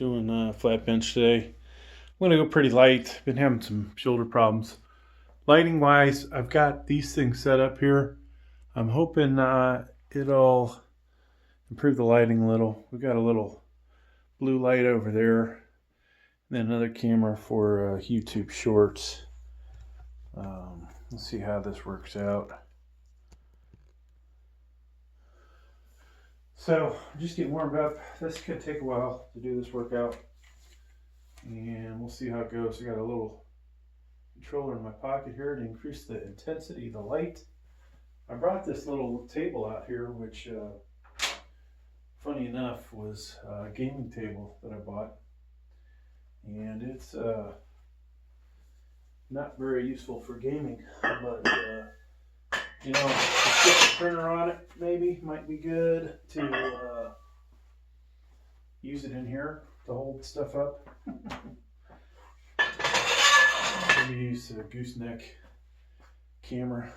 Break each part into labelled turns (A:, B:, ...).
A: doing a flat bench today. I'm going to go pretty light. Been having some shoulder problems. Lighting wise, I've got these things set up here. I'm hoping it'll improve the lighting a little. We've got a little blue light over there, and then another camera for YouTube Shorts. Let's see how this works out. So, just getting warmed up. This could take a while to do this workout, and we'll see how it goes. I got a little controller in my pocket here to increase the intensity of the light. I brought this little table out here, which, funny enough, was a gaming table that I bought, and it's not very useful for gaming, but you know, just get the printer on it maybe might be good to use it in here to hold stuff up. Maybe use a gooseneck camera.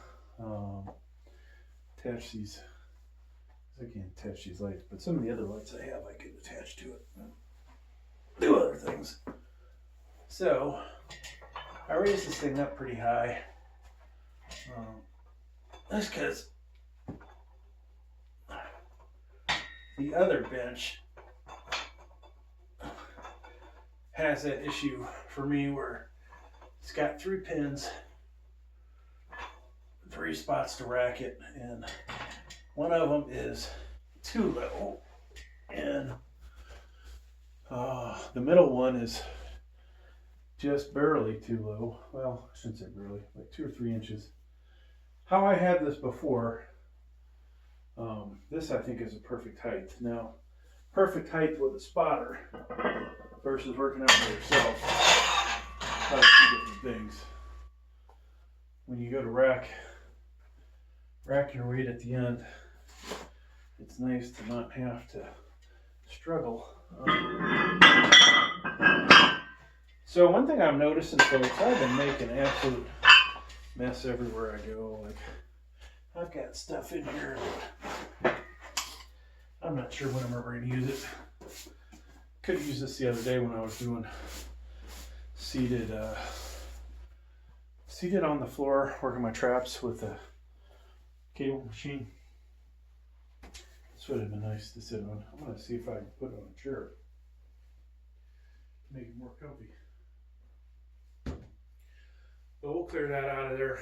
A: Attach these. I can't attach these lights, but some of the other lights I have I could attach to it. Do other things. So I raised this thing up pretty high. That's because the other bench has that issue for me where it's got 3 pins, 3 spots to rack it, and one of them is too low, and the middle one is just barely too low. Well, I shouldn't say barely, like 2 or 3 inches. How I had this before, this I think is a perfect height. Now, perfect height with a spotter versus working out by yourself, probably 2 different things. When you go to rack your weight at the end, it's nice to not have to struggle. So one thing I'm noticing, folks, I've been making an absolute mess everywhere I go. Like, I've got stuff in here that I'm not sure when I'm ever going to use it. Could have used this the other day when I was doing seated on the floor, working my traps with a cable machine. This would have been nice to sit on. I'm going to see if I can put it on a chair. Make it more comfy. But we'll clear that out of there.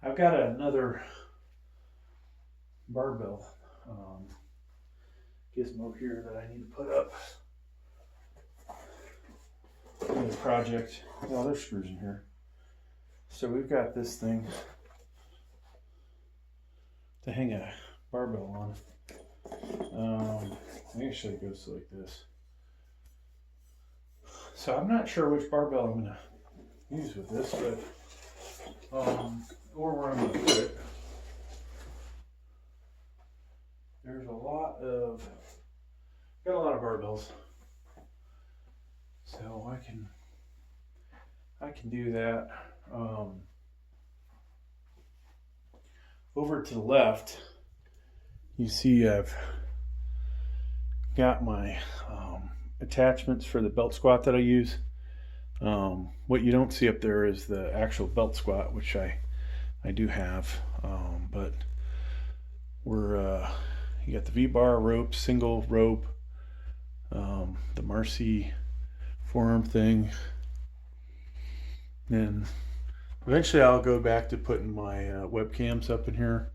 A: I've got another barbell gizmo here that I need to put up. In the project. Well, there's screws in here. So we've got this thing to hang a barbell on. Actually, it goes like this. So I'm not sure which barbell I'm going to use with this, but or where I'm going to put it. There's got a lot of barbells, so I can do that. Over to the left, you see I've got my attachments for the belt squat that I use. What you don't see up there is the actual belt squat, which I do have, but you got the V-bar rope, single rope, the Marcy forearm thing, and eventually I'll go back to putting my webcams up in here.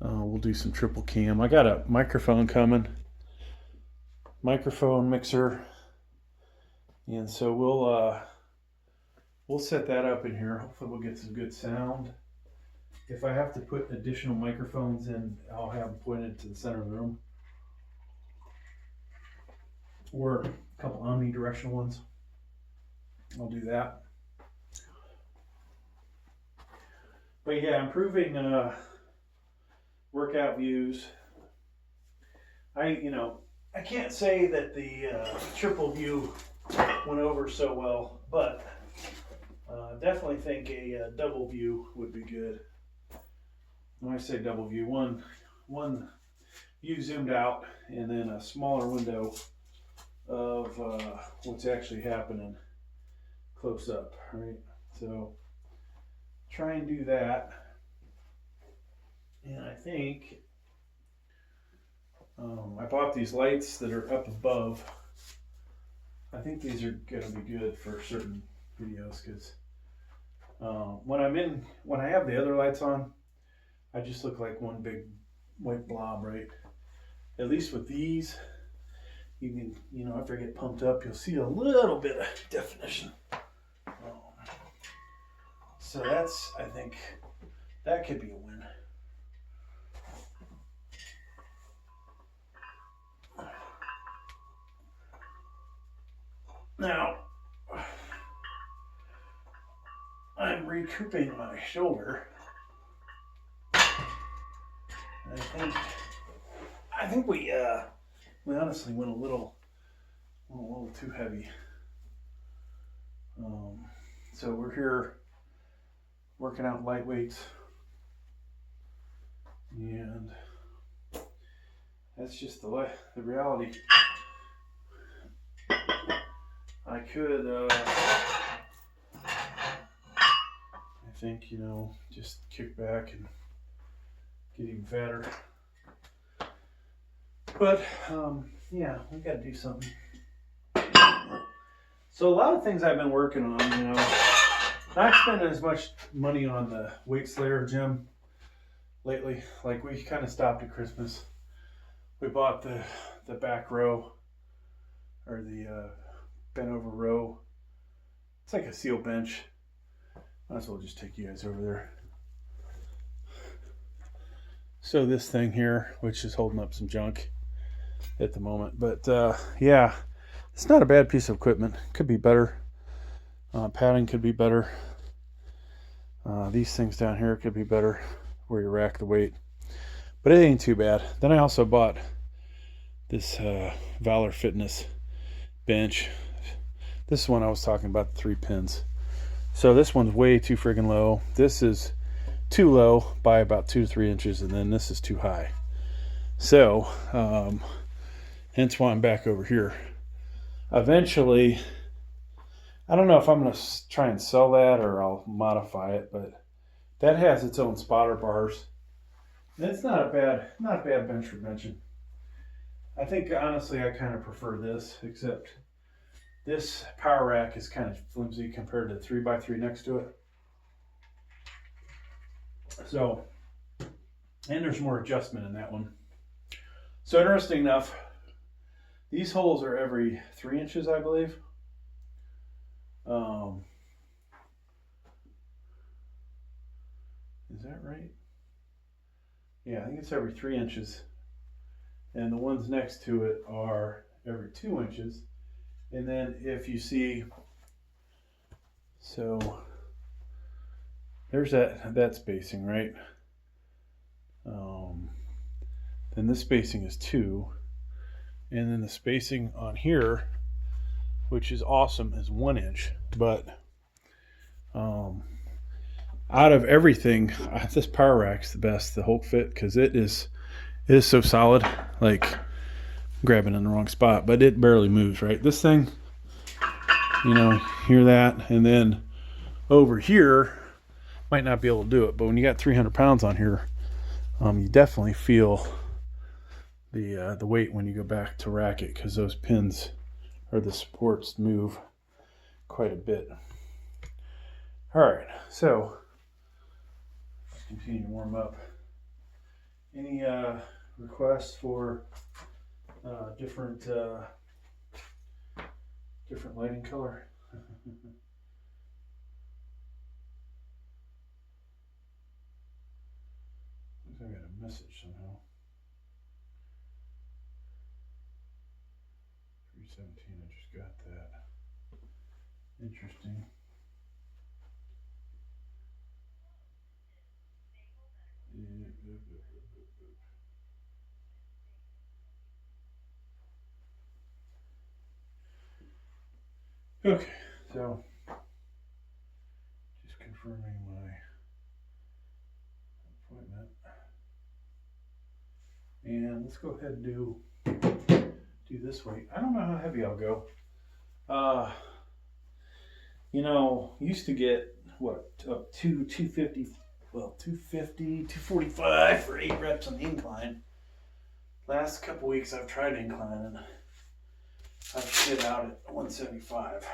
A: We'll do some triple cam. I got a microphone coming. Microphone mixer, and so we'll set that up in here. Hopefully we'll get some good sound. If I have to put additional microphones in, I'll have them pointed to the center of the room, or a couple omnidirectional ones. I'll do that. But yeah, improving workout views. I can't say that the triple view went over so well, but definitely think a double view would be good. When I say double view, one view zoomed out, and then a smaller window of what's actually happening close up, right? So try and do that. And I think I bought these lights that are up above. I think these are going to be good for certain videos because when I have the other lights on, I just look like one big white blob, right? At least with these, you can, after I get pumped up, you'll see a little bit of definition. So that's, I think, that could be a win. Now, I'm recouping my shoulder. I think we honestly went a little too heavy. So we're here working out lightweights, and that's just the reality. I could, I think, just kick back and get even fatter. But, yeah, we got to do something. So a lot of things I've been working on, not spending as much money on the Weight Slayer gym lately. Like, we kind of stopped at Christmas. We bought the back row, or the bent over row. It's like a seal bench. Might as well just take you guys over there. So this thing here, which is holding up some junk at the moment, but yeah, it's not a bad piece of equipment. Could be better. Padding could be better. These things down here could be better where you rack the weight, but it ain't too bad. Then I also bought this Valor Fitness bench. This is one I was talking about, the 3 pins. So this one's way too friggin' low. This is too low by about 2 to 3 inches, and then this is too high. So hence why I'm back over here. Eventually, I don't know if I'm going to try and sell that or I'll modify it, but that has its own spotter bars. And it's not a bad bench for benching. I think honestly I kind of prefer this, except this power rack is kind of flimsy compared to the 3x3 next to it. So, and there's more adjustment in that one. So interesting enough, these holes are every 3 inches, I believe. Is that right? Yeah, I think it's every 3 inches. And the ones next to it are every 2 inches. And then if you see, so there's that spacing, right? Then this spacing is 2. And then the spacing on here, which is awesome, is 1 inch. But out of everything, this power rack's the best, the Hulk Fit, because it is so solid. Like, grabbing in the wrong spot, but it barely moves, right? This thing, hear that, and then over here, might not be able to do it, but when you got 300 pounds on here, you definitely feel the weight when you go back to rack it, because those pins or the supports move quite a bit. All right, so let's continue to warm up. Any requests for different lighting color? I got a message somehow. 317, I just got that. Interesting. Okay, so just confirming my appointment. And let's go ahead and do this weight. I don't know how heavy I'll go. You know, used to get what, up to 250, well, 250, 245 for 8 reps on the incline. Last couple weeks I've tried incline and I've shit out at 175.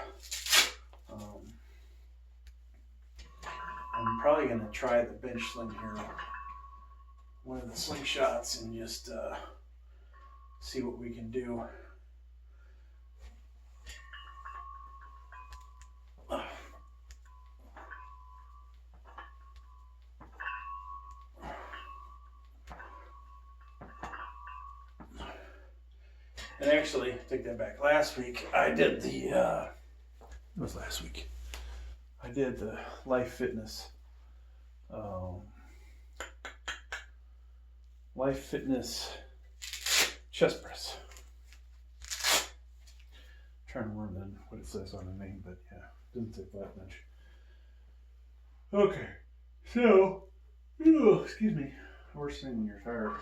A: I'm probably going to try the bench sling here, one of the slingshots, and just see what we can do. And actually, take that back. Last week I did the, it was last week. I did the Life Fitness chest press. I'm trying to remember what it says on the name, but yeah, it doesn't say flat bench. Okay, so, excuse me, worst thing when you're tired.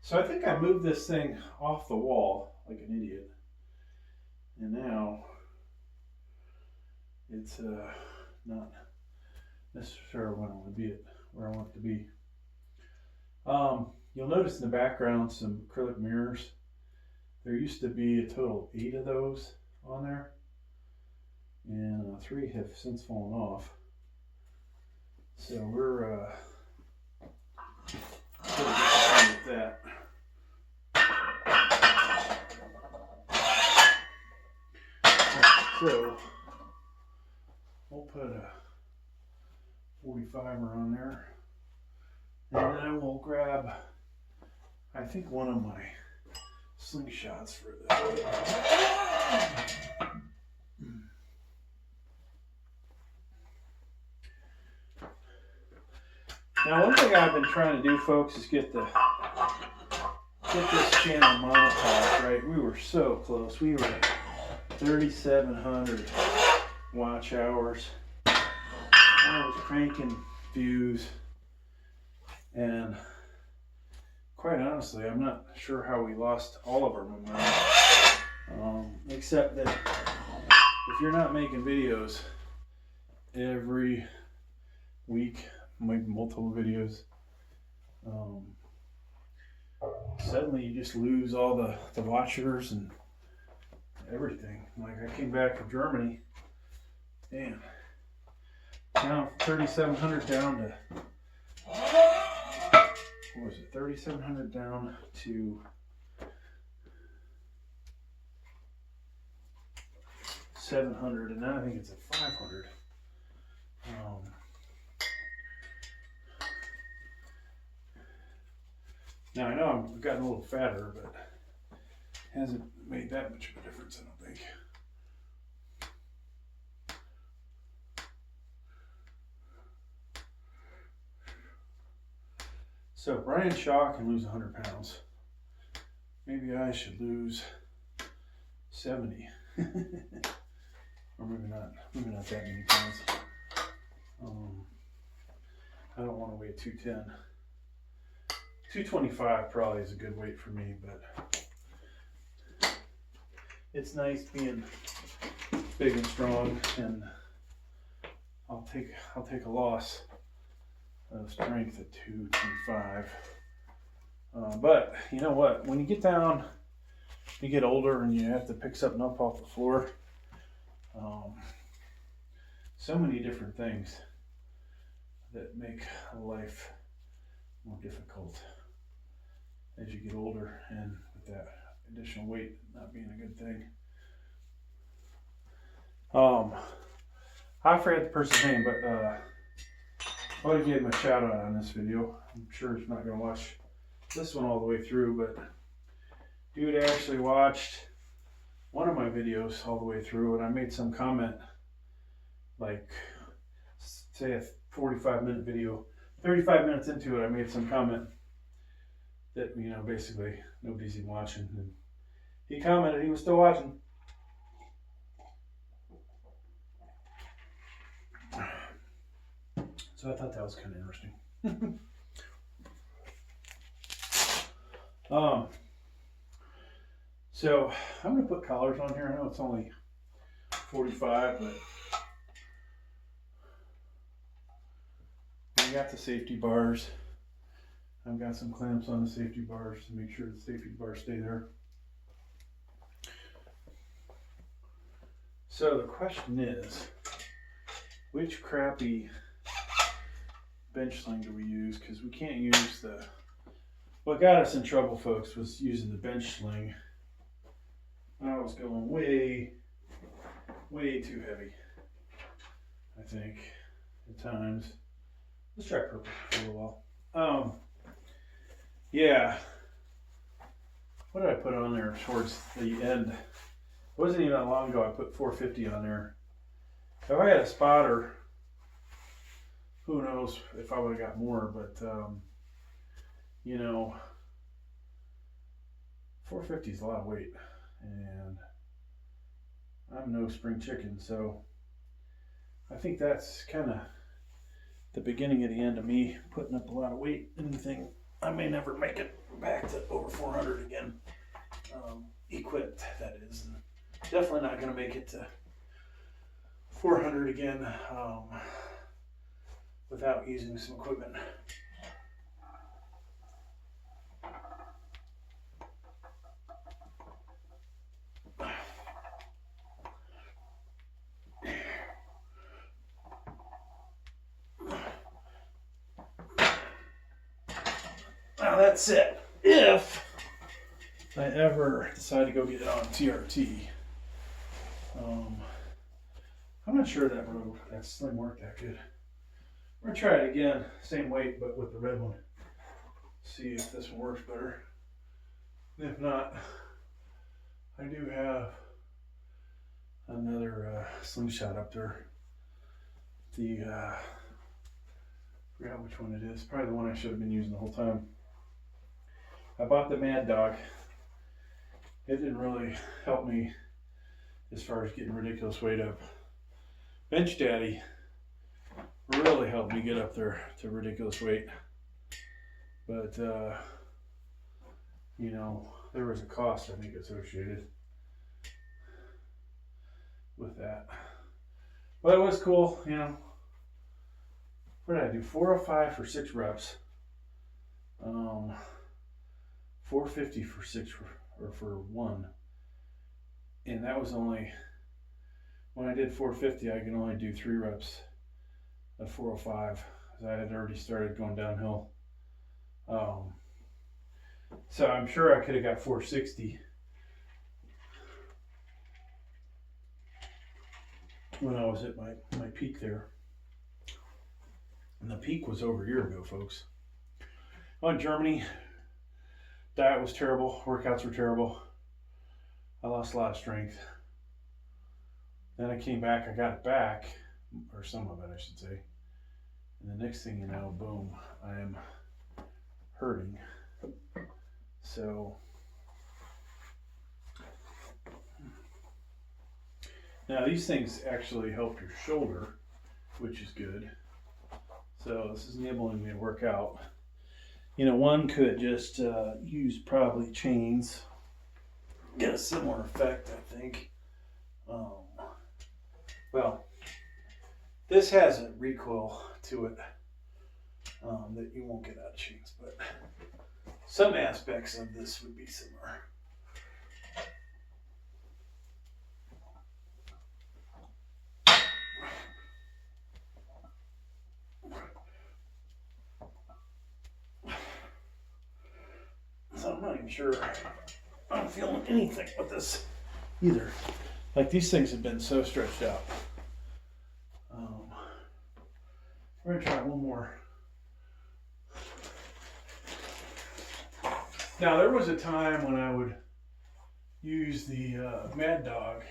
A: So I think I moved this thing off the wall like an idiot, and now it's not necessarily where I want it to be. You'll notice in the background some acrylic mirrors. There used to be a total of 8 of those on there, and 3 have since fallen off. So we're with that. So we'll put a 45er on there, and then we'll grab, I think, one of my slingshots for this. Now, one thing I've been trying to do, folks, is get this channel monetized, right? We were so close. We were at 3,700 watch hours. I was cranking views, and quite honestly, I'm not sure how we lost all of our momentum, except that if you're not making videos every week, maybe multiple videos, suddenly you just lose all the watchers and everything. Like, I came back from Germany, and now 3,700 down to, what was it, 3,700 down to 700, and now I think it's at 500. Now I know I've gotten a little fatter, but it hasn't made that much of a difference, I don't think. So Brian Shaw can lose 100 pounds. Maybe I should lose 70. Or maybe not that many pounds. I don't want to weigh 210. 225 probably is a good weight for me, but it's nice being big and strong, and I'll take a loss of strength at 225. But you know what? When you get down, you get older, and you have to pick something up off the floor. So many different things that make life more difficult as you get older, and with that additional weight not being a good thing. I forget the person's name, but I want to give him a shout out on this video. I'm sure he's not going to watch this one all the way through, but dude actually watched one of my videos all the way through, and I made some comment, like, say a 45-minute video, 35 minutes into it, I made some comment that, you know, basically nobody's even watching, and he commented he was still watching. So I thought that was kind of interesting. Um, so I'm going to put collars on here. I know it's only 45, but we got the safety bars. I've got some clamps on the safety bars to make sure the safety bars stay there. So the question is, which crappy bench sling do we use? Because we can't use the... What got us in trouble, folks, was using the bench sling. I was going way too heavy, I think, at times. Let's try purple for a little while. Yeah. What did I put on there towards the end? It wasn't even that long ago I put 450 on there. If I had a spotter, who knows if I would have got more, but you know, 450 is a lot of weight, and I'm no spring chicken, so I think that's kind of the beginning of the end of me putting up a lot of weight. Anything, I may never make it back to over 400 again, equipped, that is. And definitely not going to make it to 400 again without using some equipment. Now that's it. If I ever decide to go get it on TRT, I'm not sure that sling worked that good. We're gonna try it again, same weight, but with the red one. See if this one works better. And if not, I do have another slingshot up there. I forgot which one it is. Probably the one I should have been using the whole time. I bought the Mad Dog. It didn't really help me as far as getting ridiculous weight up. Bench Daddy really helped me get up there to ridiculous weight. But, you know, there was a cost, I think, associated with that. But it was cool, you know. What did I do? 405 for 6 reps. 450 for 6 or for 1. And that was only, when I did 450, I could only do 3 reps of 405 because I had already started going downhill. So I'm sure I could have got 460 when I was at my peak there. And the peak was over a year ago, folks. Oh, in Germany, diet was terrible, workouts were terrible. I lost a lot of strength. Then I came back, I got it back, or some of it, I should say. And the next thing you know, boom, I am hurting. So, now these things actually help your shoulder, which is good. So this is enabling me to work out. You know, one could just use probably chains. Get a similar effect, I think. Well, this has a recoil to it that you won't get out of chains, but some aspects of this would be similar. So I'm not even sure I'm feeling anything with this either. Like, these things have been so stretched out. We're gonna try one more. Now, there was a time when I would use the Mad Dog,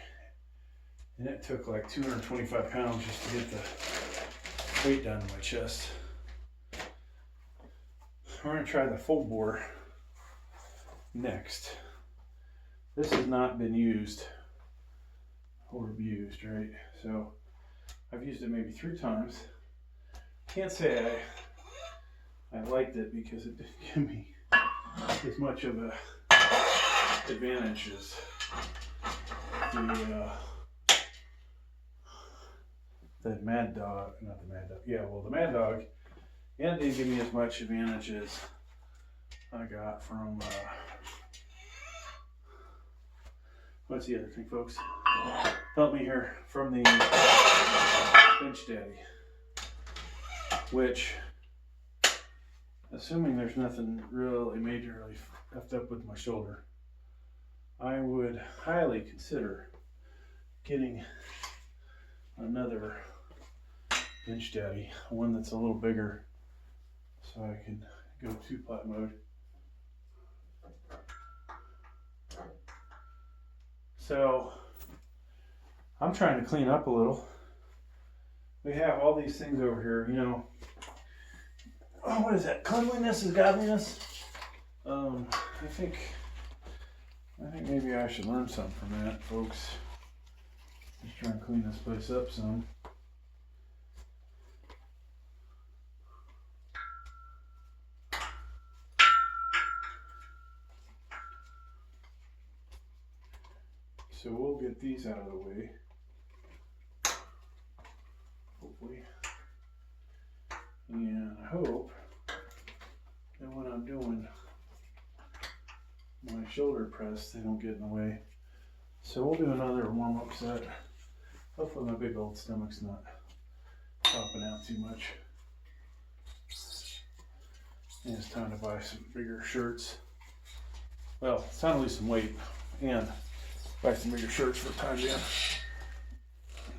A: and it took like 225 pounds just to get the weight down to my chest. We're gonna try the full bore next. This has not been used or abused, right? So I've used it maybe 3 times. Can't say I liked it because it didn't give me as much of a advantage as the Mad Dog, not the Mad Dog, yeah, well, the Mad Dog, and didn't give me as much advantage as I got from, what's the other thing, folks? Help me here, from the Bench Daddy, which, assuming there's nothing really majorly effed up with my shoulder, I would highly consider getting another Bench Daddy, one that's a little bigger, so I can go two-pot mode. So I'm trying to clean up a little. We have all these things over here, you know. Oh, what is that? Cleanliness is godliness. I think maybe I should learn something from that, folks. Just try and clean this place up some. So we'll get these out of the way, hopefully. And I hope that when I'm doing my shoulder press, they don't get in the way. So we'll do another warm-up set. Hopefully my big old stomach's not popping out too much. And it's time to buy some bigger shirts. Well, it's time to lose some weight and buy some bigger shirts for the time being.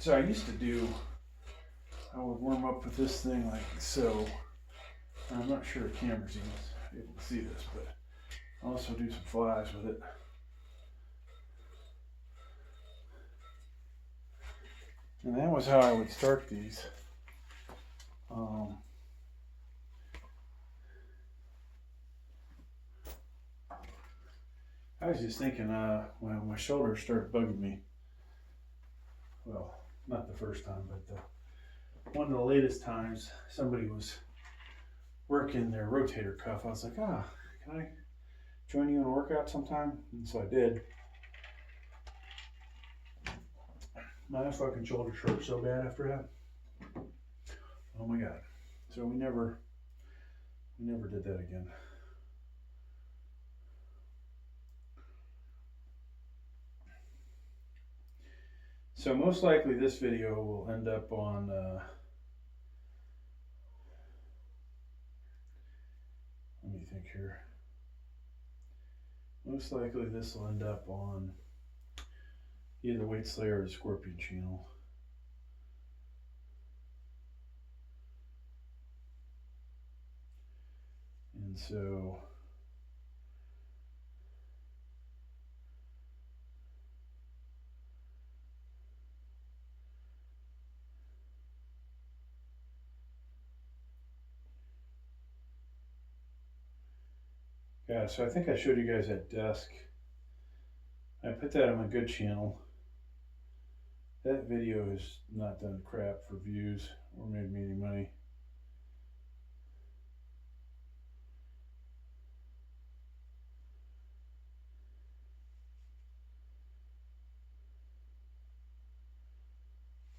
A: So I used to do, I would warm up with this thing like so. I'm not sure the camera's able to see this, but I'll also do some flies with it. And that was how I would start these. I was just thinking when my shoulders started bugging me, well, not the first time, but one of the latest times somebody was working their rotator cuff. I was like, can I join you in a workout sometime? And so I did. My fucking shoulders hurt so bad after that. Oh my God. So we never did that again. So most likely this video will end up on let me think here. Most likely this will end up on either Weight Slayer or the Scorpion channel. And so yeah, so I think I showed you guys that desk. I put that on my good channel. That video has not done crap for views or made me any money.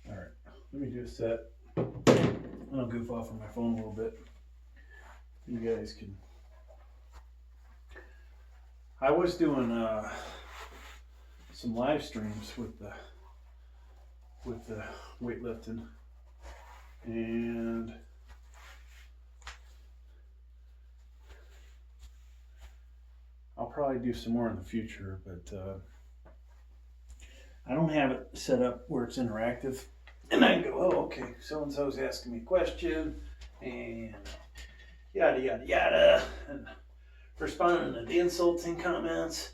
A: All right, let me do a set. I'll goof off on my phone a little bit. You guys can. I was doing some live streams with the weightlifting, and I'll probably do some more in the future, but I don't have it set up where it's interactive, and I can go, oh, okay, so-and-so's asking me a question, and yada, yada, yada, and responding to the insulting comments.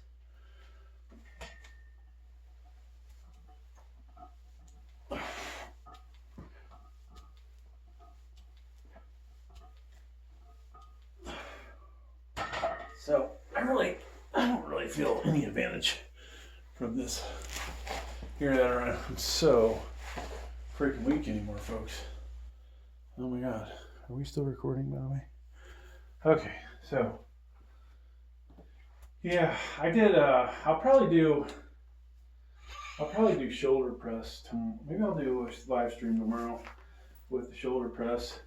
A: So I don't really feel any advantage from this. Hear that around? I'm so freaking weak anymore, folks. Oh my God. Are we still recording, by the way? Okay, so Yeah, I did. I'll probably do shoulder press. Maybe I'll do a live stream tomorrow with the shoulder press,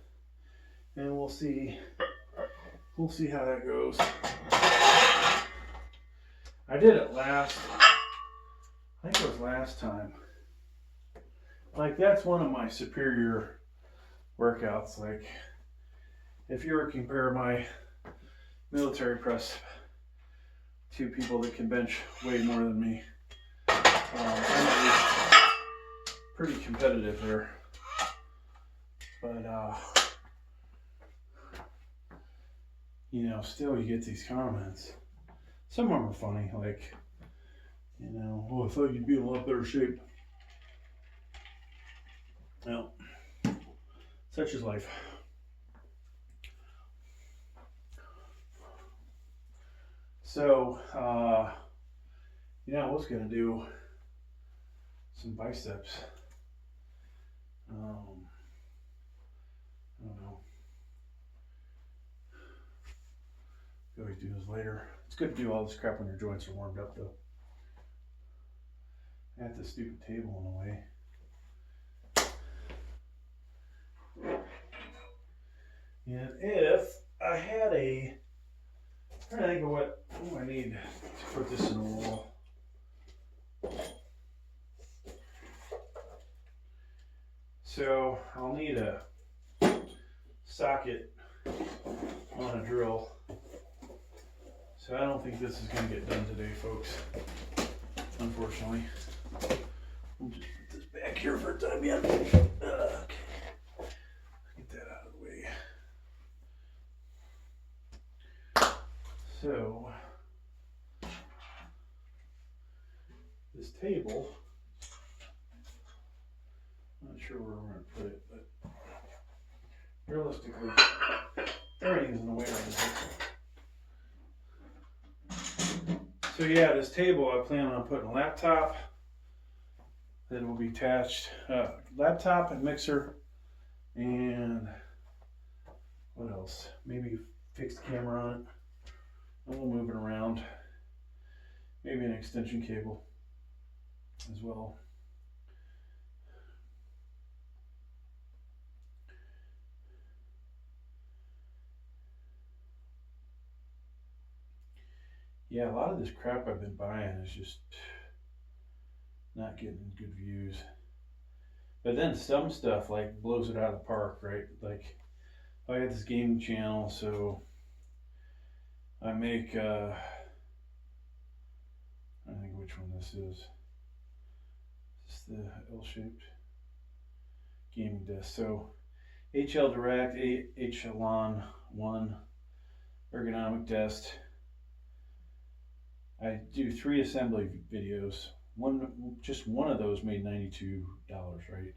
A: and we'll see. We'll see how that goes. I did it last. I think it was last time. Like, that's one of my superior workouts. Like, if you were to compare my military press to people that can bench way more than me, I'm pretty competitive there. But you know, still you get these comments. Some of them are funny, like, you know, oh, I thought you'd be in a lot better shape. Well, such is life. So, you know, I was gonna do some biceps. I don't know. We always do this later. It's good to do all this crap when your joints are warmed up, though. I got this stupid table in the way. And if I had I'm trying to think of what I need to put this in the wall. So I'll need a socket on a drill. So I don't think this is going to get done today, folks. Unfortunately. We'll just put this back here for a time yet. Okay. Get that out of the way. So this table, I'm not sure where we're going to put it, but realistically, everything's in the way of this. So yeah, this table I plan on putting a laptop that will be attached, laptop and mixer, and what else? Maybe fixed camera on it. A little moving around. Maybe an extension cable as well. Yeah, a lot of this crap I've been buying is just not getting good views. But then some stuff like blows it out of the park, right? Like, I got this gaming channel, so I make, I don't think which one this is. This is the L-shaped gaming desk. So HL Direct, HLon 1 ergonomic desk. I do 3 assembly videos. Just one of those made $92, right?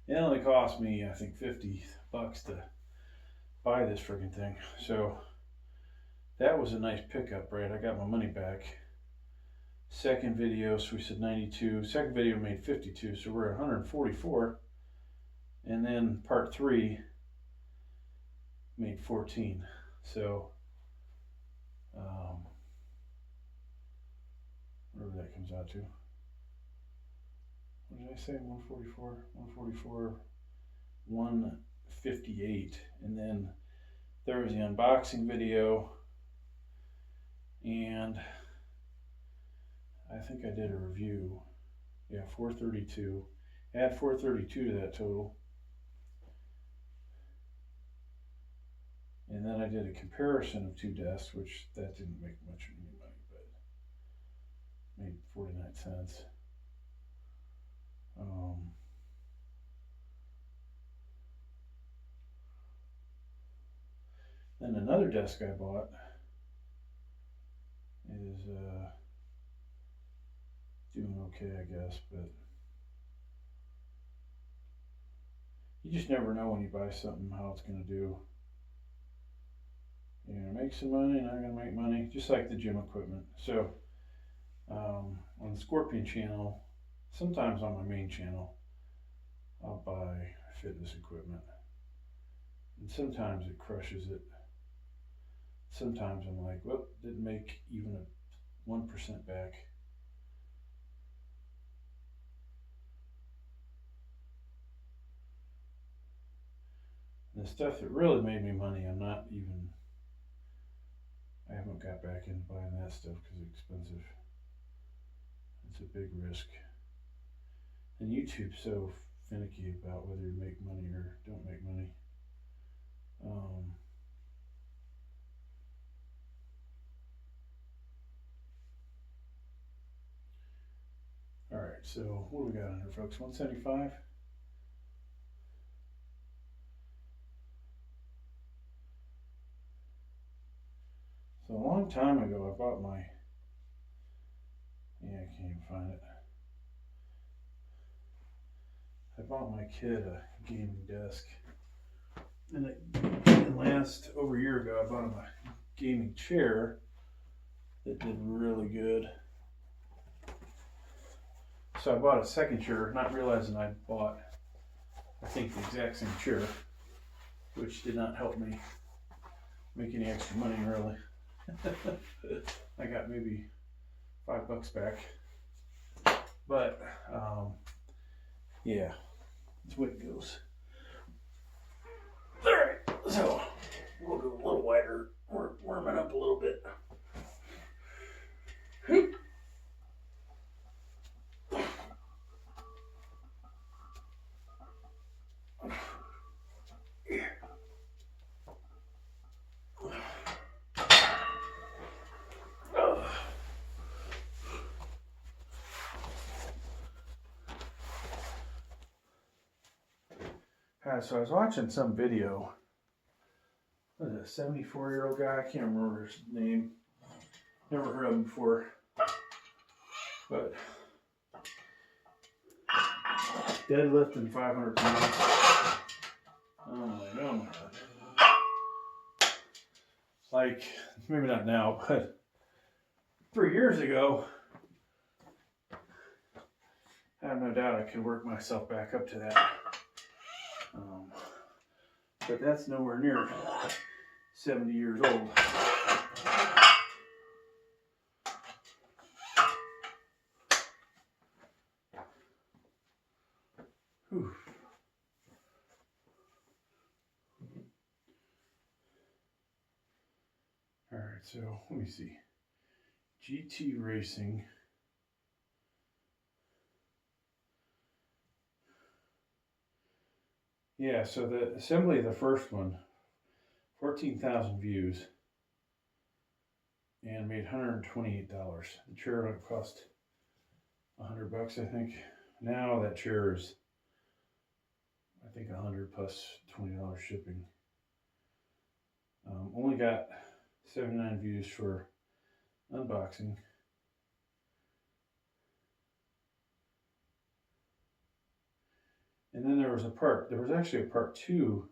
A: It only cost me, I think, $50 to buy this freaking thing. So that was a nice pickup, right? I got my money back. Second video, so we said 92. Second video made 52, so we're at 144. And then part 3 made 14. So whatever that comes out to. What did I say? 144, 144, 158. And then there was the unboxing video, and I think I did a review. Yeah, 432. Add 432 to that total. And then I did a comparison of 2 desks, which that didn't make much of any money, but made 49 cents. Then another desk I bought is doing okay, I guess, but you just never know when you buy something how it's going to do. You're going to make some money, not going to make money, just like the gym equipment. So on the Scorpion channel, sometimes on my main channel, I'll buy fitness equipment, and sometimes it crushes it. sometimes I'm like, whoop, didn't make even a 1% back. And the stuff that really made me money, I haven't got back into buying that stuff because it's expensive. It's a big risk. And YouTube's so finicky about whether you make money or don't make money. All right, so what do we got on here, folks? 175. So a long time ago, I bought my. Yeah, I can't even find it. I bought my kid a gaming desk, and last over a year ago, I bought him a gaming chair that did really good. So I bought a second chair, not realizing I bought, I think, the exact same chair, which did not help me make any extra money, really. I got maybe $5 back. But, yeah, that's the way it goes. Alright, so we'll go a little wider. We're warming up a little bit. So I was watching some video. What is it, a 74-year-old guy? I can't remember his name. Never heard of him before. But deadlifting 500 pounds. Oh my God. Like, maybe not now, but 3 years ago, I have no doubt I could work myself back up to that. But that's nowhere near 70 years old. Whew. All right, so let me see. GT Racing. Yeah, so the assembly of the first one, 14,000 views, and made $128. The chair would have cost $100, I think. Now that chair is, I think, $100 plus $20 shipping. Only got 79 views for unboxing. And then there was actually a part 2